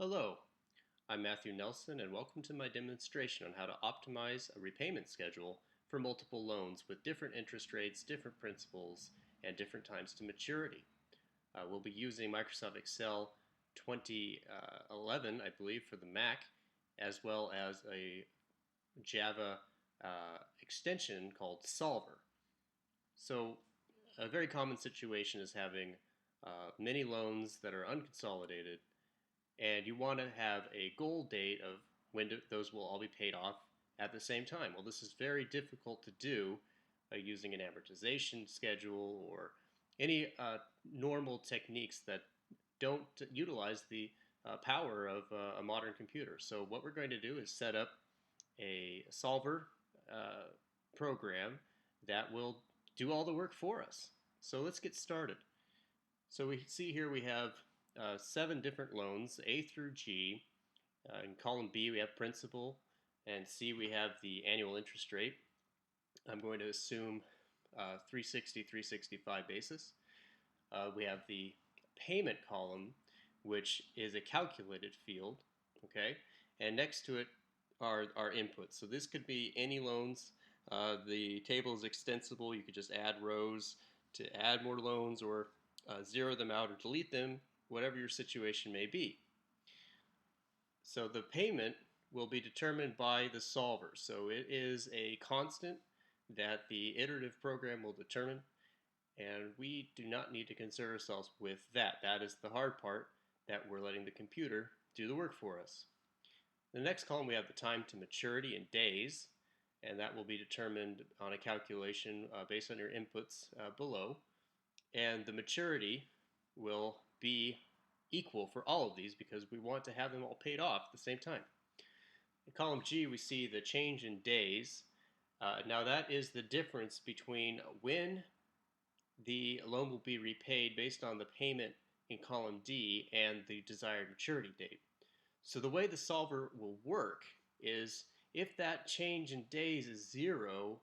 Hello, I'm Matthew Nelson and welcome to my demonstration on how to optimize a repayment schedule for multiple loans with different interest rates, different principals, and different times to maturity. We'll be using Microsoft Excel 2011, I believe, for the Mac, as well as a Java extension called Solver. So, a very common situation is having many loans that are unconsolidated and you want to have a goal date of when those will all be paid off at the same time. Well, this is very difficult to do using an amortization schedule or any normal techniques that don't utilize the power of a modern computer. So what we're going to do is set up a solver uh, program that will do all the work for us. So let's get started. So we see here we have seven different loans, A through G. In column B, we have principal, and C, we have the annual interest rate. I'm going to assume 360, 365 basis. We have the payment column, which is a calculated field, okay? And next to it are our inputs. So this could be any loans. The table is extensible. You could just add rows to add more loans or zero them out or delete them, whatever your situation may be. So the payment will be determined by the solver. So it is a constant that the iterative program will determine, and we do not need to concern ourselves with that. That is the hard part, that we're letting the computer do the work for us. In the next column, we have the time to maturity in days, and that will be determined on a calculation based on your inputs below. And the maturity will be equal for all of these because we want to have them all paid off at the same time. In column G, we see the change in days. Now that is the difference between when the loan will be repaid based on the payment in column D and the desired maturity date. So the way the solver will work is if that change in days is zero,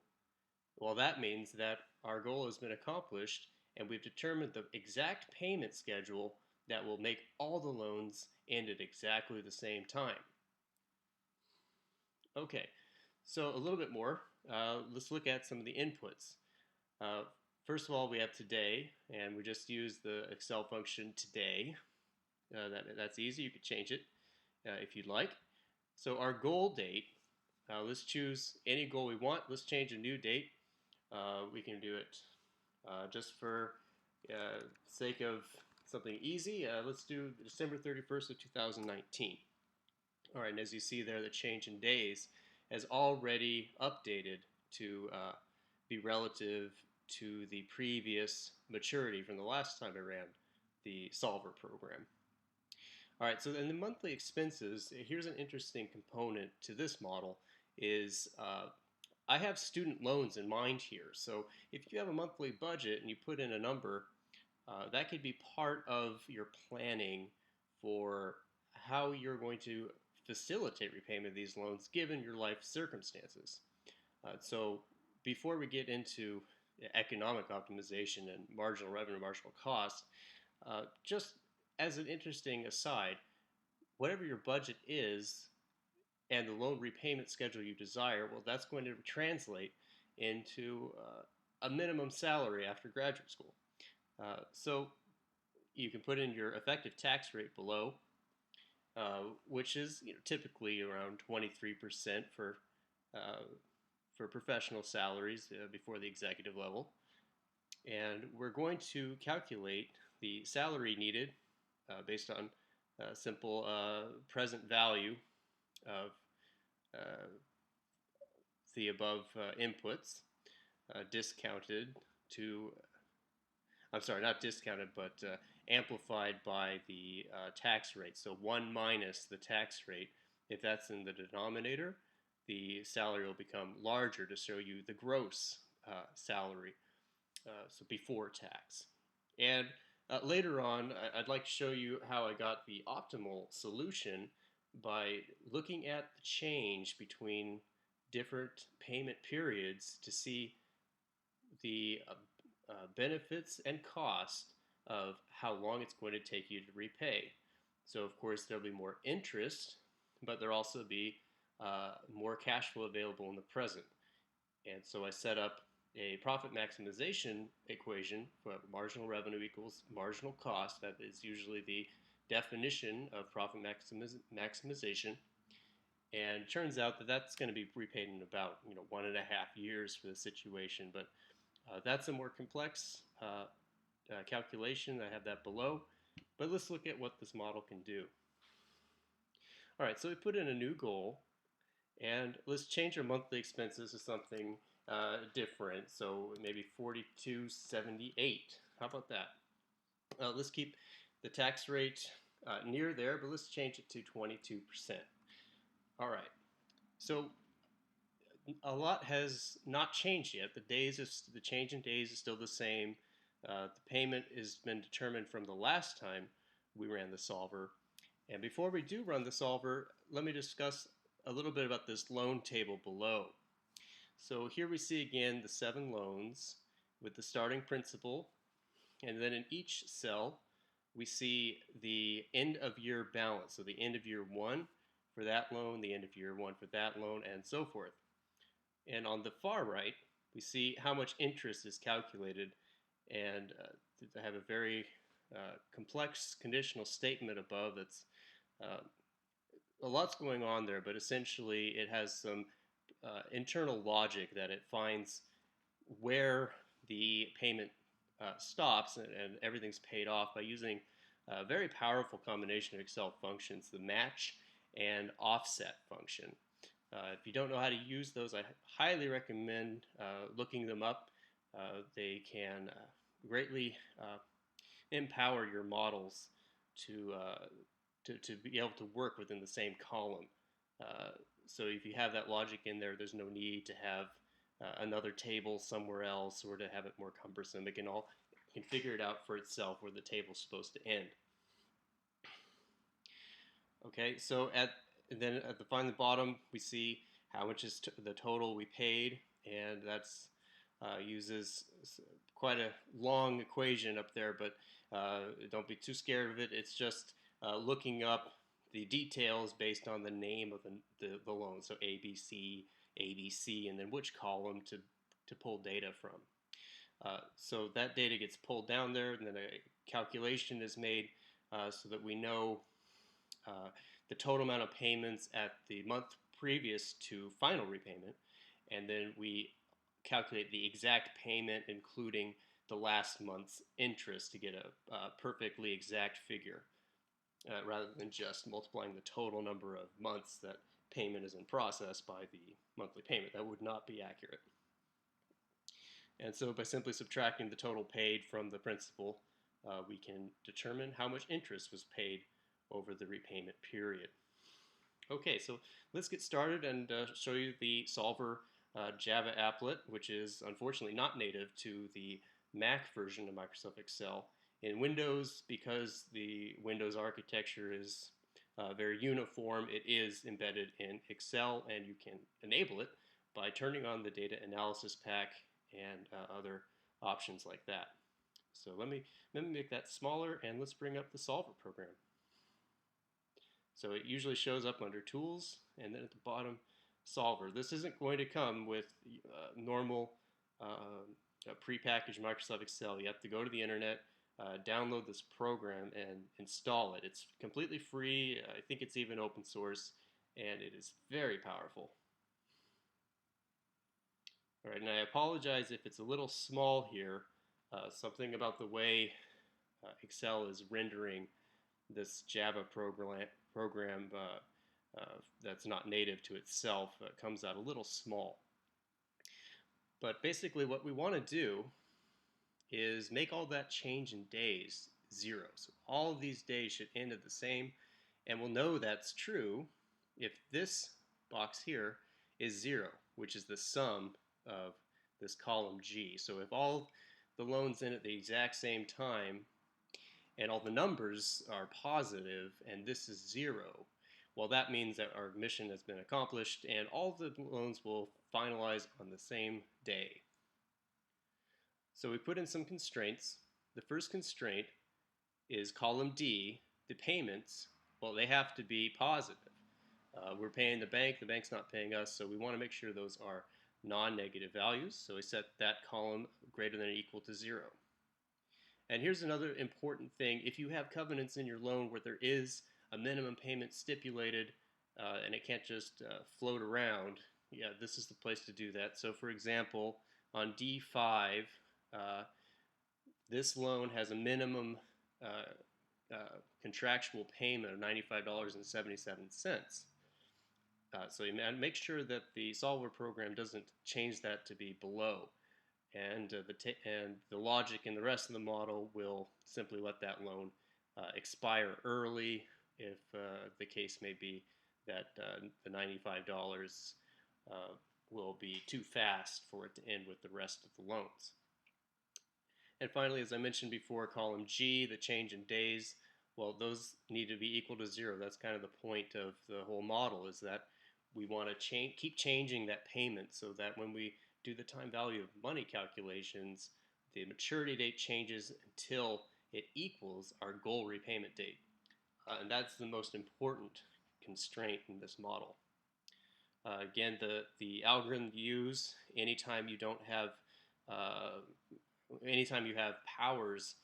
well, that means that our goal has been accomplished and we've determined the exact payment schedule that will make all the loans end at exactly the same time. Okay, so a little bit more. Let's look at some of the inputs. Uh, First of all, we have today, and we just use the Excel function today. That's easy. You could change it if you'd like. So our goal date, let's choose any goal we want. Let's change a new date. We can do it just for sake of something easy. Let's do December 31st of 2019. All right, and as you see there, the change in days has already updated to be relative to the previous maturity from the last time I ran the solver program. All right, so in the monthly expenses, here's an interesting component to this model is I have student loans in mind here. So if you have a monthly budget and you put in a number, that could be part of your planning for how you're going to facilitate repayment of these loans given your life circumstances. So before we get into economic optimization and marginal revenue, marginal cost, just as an interesting aside, whatever your budget is and the loan repayment schedule you desire, well, that's going to translate into a minimum salary after graduate school. So you can put in your effective tax rate below, which is typically around 23% for professional salaries before the executive level. And we're going to calculate the salary needed based on simple present value of uh, the above inputs, discounted to, I'm sorry, not discounted, but amplified by the tax rate. So 1 minus the tax rate. If that's in the denominator, the salary will become larger to show you the gross salary, so before tax. And later on, I'd like to show you how I got the optimal solution by looking at the change between different payment periods to see the benefits and cost of how long it's going to take you to repay. So of course there'll be more interest, but there'll also be more cash flow available in the present. And so I set up a profit maximization equation for marginal revenue equals marginal cost. That is usually the definition of profit maximization. And it turns out that that's going to be repaid in about 1.5 years for the situation. But that's a more complex calculation. I have that below. But let's look at what this model can do. All right, so we put in a new goal, and let's change our monthly expenses to something different. So maybe 4278. How about that? Let's keep the tax rate near there, but let's change it to 22%. All right. So a lot has not changed yet. The change in days is still the same. The payment has been determined from the last time we ran the solver. And before we do run the solver, let me discuss a little bit about this loan table below. So here we see again the 7 loans with the starting principal, and then in each cell we see the end of year balance. So the end of year 1 for that loan, the end of year 1 for that loan, and so forth. And on the far right, we see how much interest is calculated, and I have a very complex conditional statement above that's a lot's going on there, but essentially it has some internal logic that it finds where the payment stops and everything's paid off by using a very powerful combination of Excel functions, the match and offset function. If you don't know how to use those, I highly recommend looking them up. They can greatly empower your models to be able to work within the same column. So if you have that logic in there, there's no need to have another table somewhere else or to have it more cumbersome. It can figure it out for itself where the table's supposed to end. Okay, so then at the final bottom, we see how much is the total we paid, and that's uses quite a long equation up there, but don't be too scared of it. It's just looking up the details based on the name of the loan, so ABC, ABC, and then which column to pull data from. So that data gets pulled down there, and then a calculation is made so that we know the total amount of payments at the month previous to final repayment, and then we calculate the exact payment including the last month's interest to get a perfectly exact figure rather than just multiplying the total number of months that payment is in process by the monthly payment. That would not be accurate. And so by simply subtracting the total paid from the principal, we can determine how much interest was paid over the repayment period. Okay, so let's get started and show you the solver Java applet, which is unfortunately not native to the Mac version of Microsoft Excel. In Windows, because the Windows architecture is very uniform, it is embedded in Excel, and you can enable it by turning on the data analysis pack and other options like that. So let me make that smaller, and let's bring up the solver program. So it usually shows up under Tools, and then at the bottom, Solver. This isn't going to come with normal prepackaged Microsoft Excel. You have to go to the internet, download this program, and install it. It's completely free. I think it's even open source, and it is very powerful. All right, and I apologize if it's a little small here. Something about the way Excel is rendering this Java program that's not native to itself comes out a little small. But basically what we want to do is make all that change in days 0. So all of these days should end at the same, and we'll know that's true if this box here is 0, which is the sum of this column G. So if all the loans end at the exact same time and all the numbers are positive and this is 0, well, that means that our mission has been accomplished and all the loans will finalize on the same day. So we put in some constraints. The first constraint is column D, the payments, Well, they have to be positive. We're paying the bank's not paying us, so we want to make sure those are non-negative values. So we set that column greater than or equal to 0. And here's another important thing. If you have covenants in your loan where there is a minimum payment stipulated and it can't just float around, yeah, this is the place to do that. So for example, on D5, this loan has a minimum contractual payment of $95.77. So you make sure that the solver program doesn't change that to be below. And the logic in the rest of the model will simply let that loan expire early if the case may be that the $95 will be too fast for it to end with the rest of the loans. And finally, as I mentioned before, column G, the change in days, well, those need to be equal to 0. That's kind of the point of the whole model, is that we want to keep changing that payment so that when we do the time value of money calculations, the maturity date changes until it equals our goal repayment date. And that's the most important constraint in this model. Again, the algorithm you use anytime you don't have anytime you have powers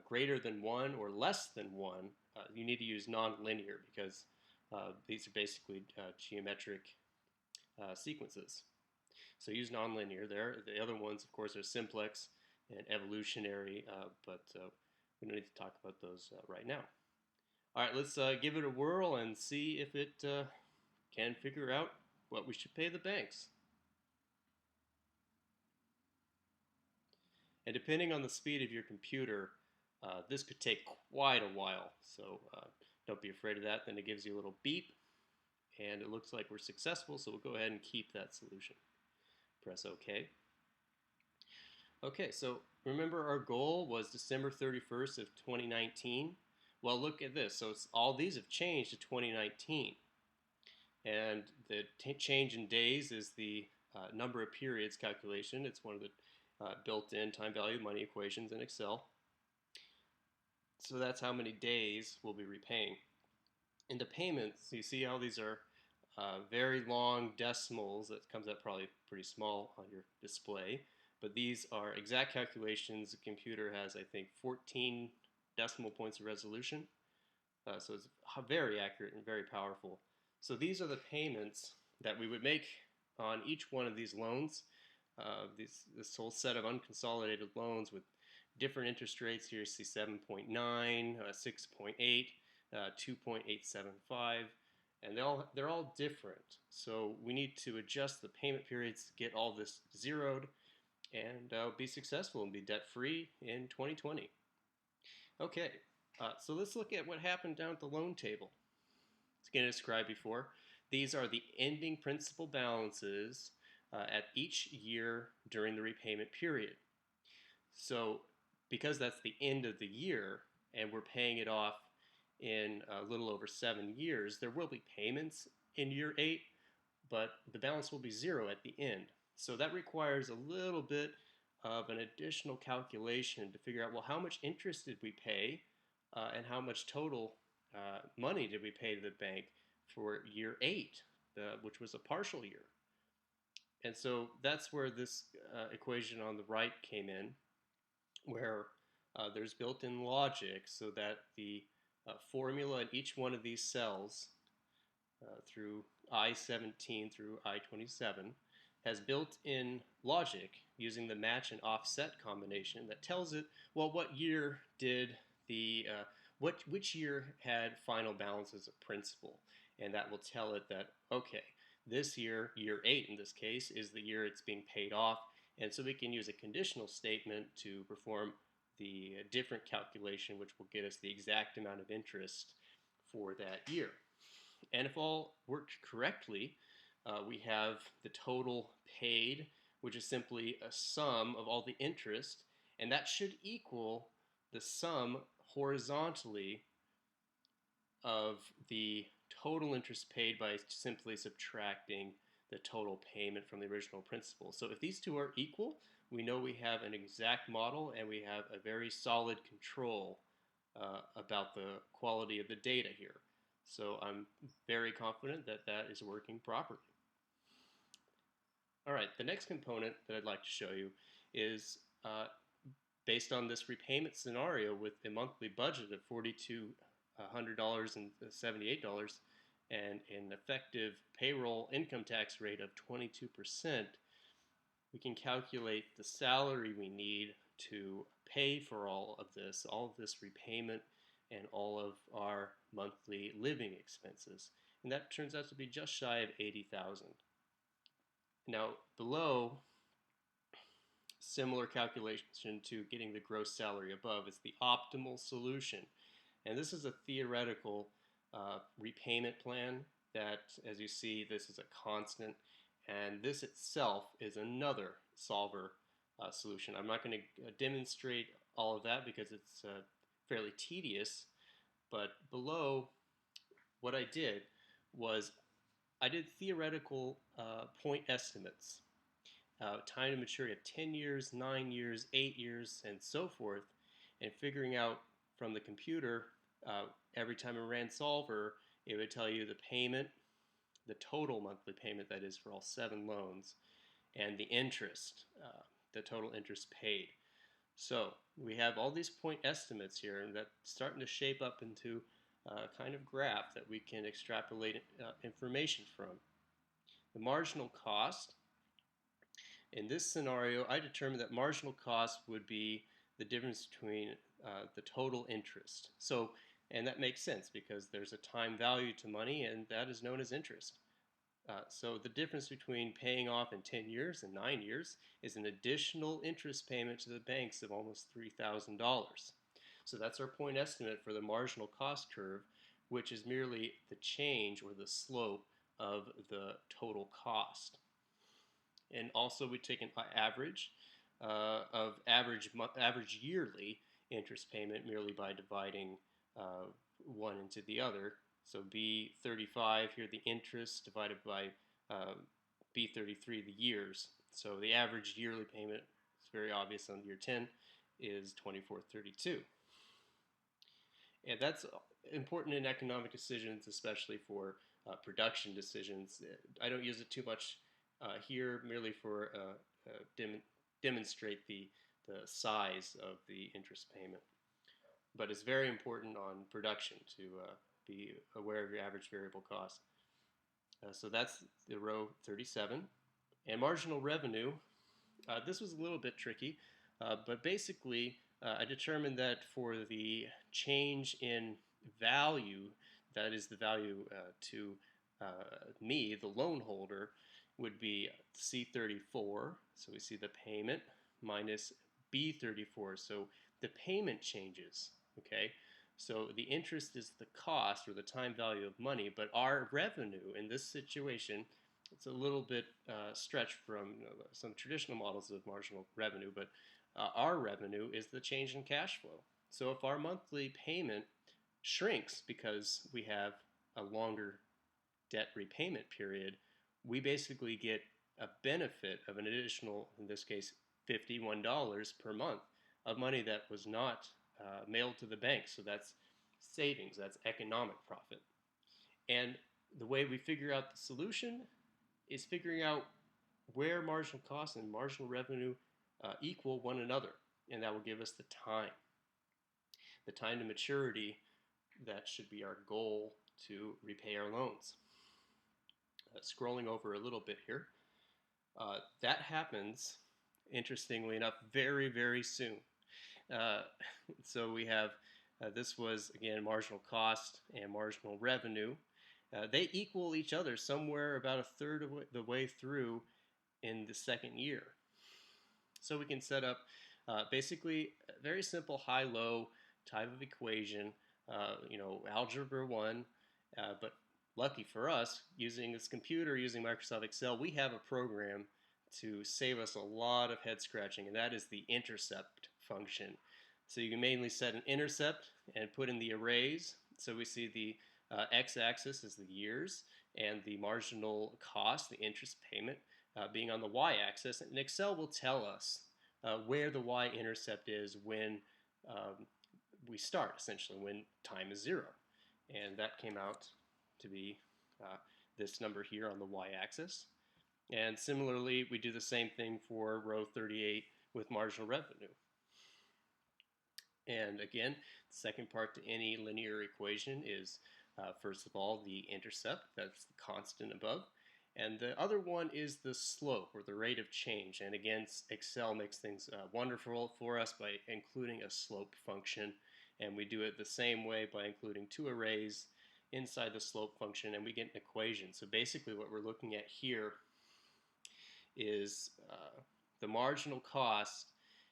greater than 1 or less than 1, you need to use nonlinear because these are basically geometric sequences. So use nonlinear there. The other ones, of course, are simplex and evolutionary, but we don't need to talk about those right now. All right, let's give it a whirl and see if it can figure out what we should pay the banks. And depending on the speed of your computer, this could take quite a while. So don't be afraid of that. Then it gives you a little beep, and it looks like we're successful, so we'll go ahead and keep that solution. Press OK. Okay, so remember our goal was December 31st of 2019. Well, look at this. So all these have changed to 2019. And the change in days is the number of periods calculation. It's one of the built-in time value of money equations in Excel. So that's how many days we'll be repaying. In the payments, you see how these are very long decimals. That comes out probably pretty small on your display. But these are exact calculations. The computer has, I think, 14 decimal points of resolution. So it's very accurate and very powerful. So these are the payments that we would make on each one of these loans. This whole set of unconsolidated loans with different interest rates. Here you see 7.9, 6.8, 2.875, and they're all different. So we need to adjust the payment periods to get all this zeroed and be successful and be debt-free in 2020. Okay, so let's look at what happened down at the loan table. As again described before, these are the ending principal balances at each year during the repayment period. So because that's the end of the year and we're paying it off in a little over 7 years, there will be payments in year 8, but the balance will be 0 at the end. So that requires a little bit of an additional calculation to figure out, well, how much interest did we pay and how much total money did we pay to the bank for year 8, which was a partial year. And so that's where this equation on the right came in, where there's built-in logic so that the formula in each one of these cells through I-17 through I-27 has built-in logic using the match and offset combination that tells it, well, what year did which year had final balances of principal, and that will tell it that, okay, this year, year 8 in this case, is the year it's being paid off, and so we can use a conditional statement to perform the different calculation, which will get us the exact amount of interest for that year. And if all worked correctly, we have the total paid, which is simply a sum of all the interest, and that should equal the sum horizontally of the total interest paid by simply subtracting the total payment from the original principal. So if these two are equal, we know we have an exact model and we have a very solid control about the quality of the data here. So I'm very confident that that is working properly. All right, the next component that I'd like to show you is based on this repayment scenario with a monthly budget of $4,200 and $78 and an effective payroll income tax rate of 22%, we can calculate the salary we need to pay for all of this repayment, and all of our monthly living expenses. And that turns out to be just shy of $80,000. Now, below, similar calculation to getting the gross salary above is the optimal solution. And this is a theoretical repayment plan that, as you see, this is a constant, and this itself is another solver solution. I'm not going to demonstrate all of that because it's fairly tedious, but below, what I did was I did theoretical point estimates, time to maturity of 10 years, 9 years, 8 years, and so forth, and figuring out from the computer every time I ran solver, it would tell you the payment, the total monthly payment that is for all 7 loans, and the interest, the total interest paid. So we have all these point estimates here, and that's starting to shape up into a kind of graph that we can extrapolate information from. The marginal cost. In this scenario, I determined that marginal cost would be the difference between the total interest. So, and that makes sense because there's a time value to money, and that is known as interest. So the difference between paying off in 10 years and 9 years is an additional interest payment to the banks of almost $3,000. So that's our point estimate for the marginal cost curve, which is merely the change or the slope of the total cost. And also we take an average of average yearly interest payment merely by dividing one into the other. So B35 here, the interest, divided by B33, the years. So the average yearly payment, it's very obvious on year 10, is $2,432. And that's important in economic decisions, especially for production decisions. I don't use it too much here, merely for demonstrate the size of the interest payment. But it's very important on production to be aware of your average variable cost. So that's the row 37. And marginal revenue, this was a little bit tricky, but basically I determined that for the change in value, that is the value to me, the loan holder, would be C34, so we see the payment, minus B34, so the payment changes, okay? So the interest is the cost or the time value of money, but our revenue in this situation, it's a little bit stretched from some traditional models of marginal revenue, but our revenue is the change in cash flow. So if our monthly payment shrinks because we have a longer debt repayment period, we basically get a benefit of an additional, in this case, $51 per month of money that was not mailed to the bank. So that's savings, that's economic profit. And the way we figure out the solution is figuring out where marginal cost and marginal revenue equal one another, and that will give us the time to maturity. That should be our goal to repay our loans. Scrolling over a little bit here, that happens, interestingly enough, very, very soon. So we have, this was, again, marginal cost and marginal revenue. They equal each other somewhere about a third of the way through in the second year. So we can set up basically a very simple high-low type of equation, algebra 1, but lucky for us, using this computer, using Microsoft Excel, we have a program to save us a lot of head scratching, and that is the intercept function. So you can mainly set an intercept and put in the arrays. So we see the x-axis is the years, and the marginal cost, the interest payment, being on the y-axis. And Excel will tell us where the y-intercept is when we start, essentially, when time is 0. and that came out to be this number here on the y-axis. And similarly, we do the same thing for row 38 with marginal revenue. And again, the second part to any linear equation is, first of all, the intercept, that's the constant above. And the other one is the slope, or the rate of change. And again, Excel makes things wonderful for us by including a slope function. And we do it the same way by including two arrays inside the slope function, and we get an equation. So basically what we're looking at here is the marginal cost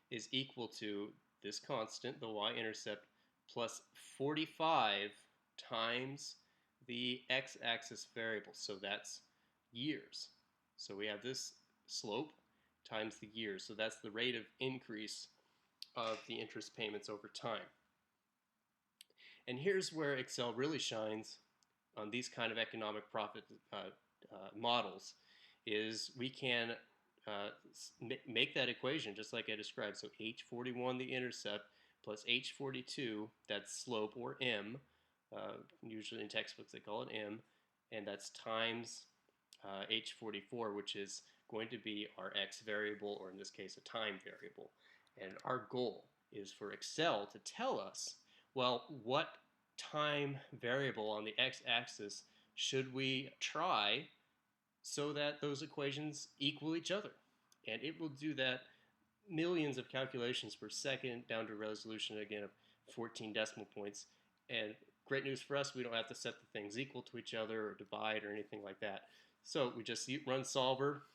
is equal to this constant, the y-intercept, plus 45 times the x-axis variable. So that's years. So we have this slope times the years. So that's the rate of increase of the interest payments over time. And here's where Excel really shines on these kind of economic profit models, is we can make that equation just like I described. So H41, the intercept, plus H42, that's slope, or M. Usually in textbooks they call it M, and that's times H44, which is going to be our X variable, or in this case a time variable. And our goal is for Excel to tell us, well, what time variable on the x-axis should we try so that those equations equal each other. And it will do that millions of calculations per second down to a resolution, again, of 14 decimal points. And great news for us, we don't have to set the things equal to each other or divide or anything like that. So we just run solver,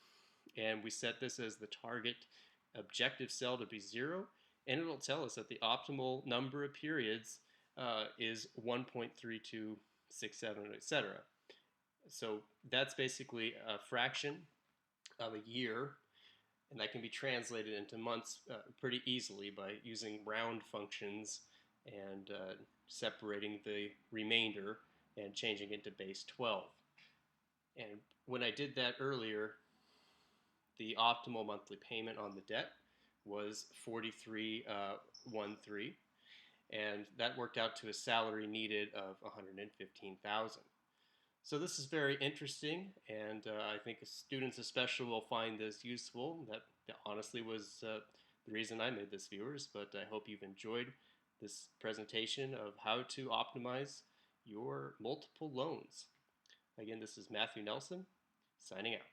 and we set this as the target objective cell to be 0, and it'll tell us that the optimal number of periods is 1.3267, etc. So that's basically a fraction of a year, and that can be translated into months pretty easily by using round functions and separating the remainder and changing it to base 12. And when I did that earlier, the optimal monthly payment on the debt was $43,130, and that worked out to a salary needed of $115,000. So this is very interesting, and I think students especially will find this useful. That honestly was the reason I made this, viewers, but I hope you've enjoyed this presentation of how to optimize your multiple loans. Again, this is Matthew Nelson, signing out.